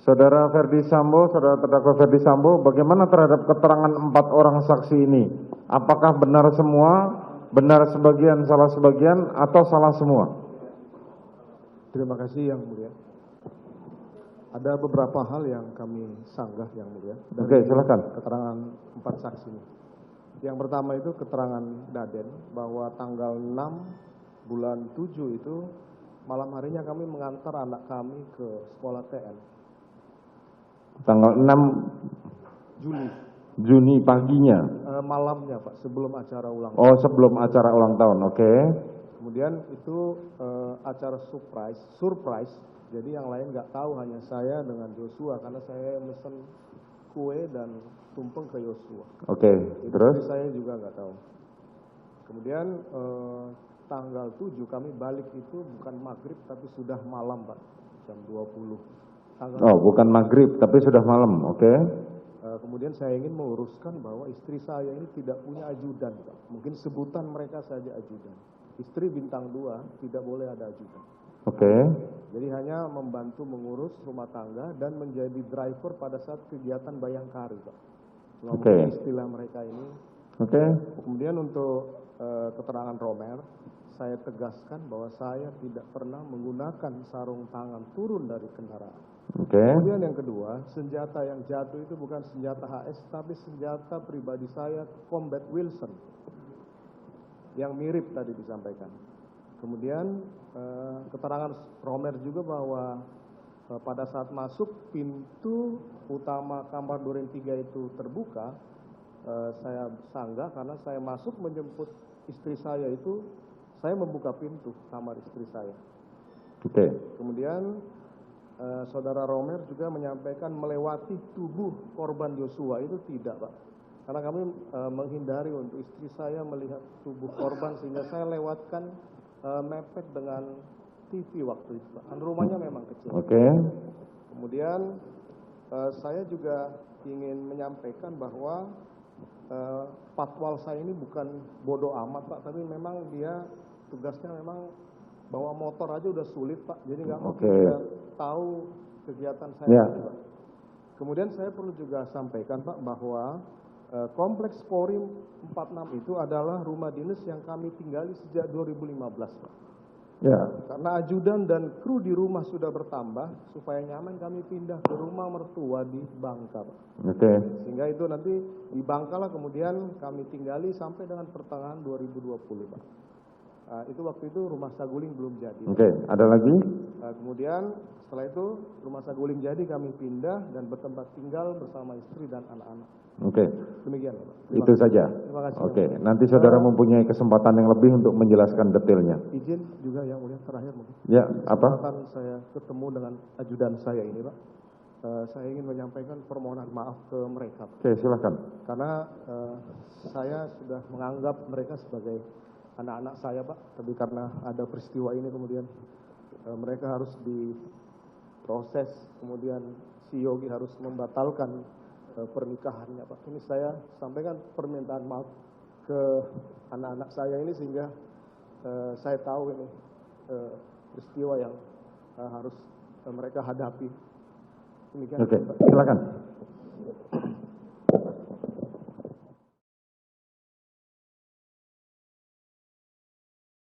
Saudara Ferdi Sambo, saudara terdakwa Ferdi Sambo, bagaimana terhadap keterangan 4 orang saksi ini? Apakah benar semua, benar sebagian, salah sebagian, atau salah semua? Terima kasih Yang Mulia. Ada beberapa hal yang kami sanggah Yang Mulia. Oke, silakan. Keterangan 4 saksi ini. Yang pertama itu keterangan Daden bahwa tanggal 6 bulan 7 itu malam harinya kami mengantar anak kami ke sekolah TN. Tanggal 6 Juni paginya. Malamnya Pak, sebelum acara ulang tahun. Oh, sebelum acara ulang tahun, oke. Kemudian itu acara surprise. Jadi yang lain nggak tahu, hanya saya dengan Joshua karena saya mesen kue dan tumpeng ke Joshua. Oke, terus? Jadi saya juga nggak tahu. Kemudian tanggal 7 kami balik itu bukan maghrib tapi sudah malam Pak, jam 20. Oh, bukan maghrib tapi sudah malam, oke. Kemudian saya ingin meluruskan bahwa istri saya ini tidak punya ajudan Pak. Mungkin sebutan mereka saja ajudan. Istri bintang 2 tidak boleh ada ajudan. Oke. Jadi hanya membantu mengurus rumah tangga dan menjadi driver pada saat kegiatan bayangkari Pak. Oke. Istilah mereka ini. Oke. Kemudian untuk keterangan Romer, saya tegaskan bahwa saya tidak pernah menggunakan sarung tangan turun dari kendaraan. Oke. Kemudian yang kedua, senjata yang jatuh itu bukan senjata HS, tapi senjata pribadi saya, Combat Wilson, yang mirip tadi disampaikan. Kemudian keterangan Romer juga bahwa pada saat masuk pintu utama kamar Duren 3 itu terbuka, saya sanggah karena saya masuk menjemput istri saya itu, saya membuka pintu kamar istri saya. Oke. Kemudian saudara Romer juga menyampaikan melewati tubuh korban Joshua, itu tidak Pak. Karena kami menghindari untuk istri saya melihat tubuh korban sehingga saya lewatkan mepet dengan TV waktu itu Pak. Kan rumahnya memang kecil. Oke. Kemudian saya juga ingin menyampaikan bahwa patwal saya ini bukan bodoh amat Pak, tapi memang dia tugasnya memang bawa motor aja udah sulit Pak, jadi nggak mungkin dia tahu kegiatan saya. Pak. Kemudian saya perlu juga sampaikan Pak bahwa kompleks Polri 46 itu adalah rumah dinas yang kami tinggali sejak 2015 Pak. Ya. Karena ajudan dan kru di rumah sudah bertambah, supaya nyaman kami pindah ke rumah mertua di Bangka Pak. Oke. Sehingga itu nanti di Bangka lah kemudian kami tinggali sampai dengan pertengahan 2020 Pak. Itu waktu itu rumah Saguling belum jadi. Oke, ada lagi? Kemudian setelah itu rumah Saguling jadi, kami pindah dan bertempat tinggal bersama istri dan anak-anak. Oke. Demikian Pak. Itu saja. Terima kasih. Oke, nanti saudara mempunyai kesempatan yang lebih untuk menjelaskan detailnya. Izin juga yang mulia terakhir mungkin. Ya, apa? Kesempatan saya ketemu dengan ajudan saya ini Pak. Saya ingin menyampaikan permohonan maaf ke mereka Pak. Oke, silakan. Karena saya sudah menganggap mereka sebagai anak-anak saya Pak, tapi karena ada peristiwa ini kemudian mereka harus diproses, kemudian si Yogi harus membatalkan pernikahannya Pak. Ini saya sampaikan permintaan maaf ke anak-anak saya ini sehingga saya tahu ini peristiwa yang harus mereka hadapi. Demikian. Oke, silakan.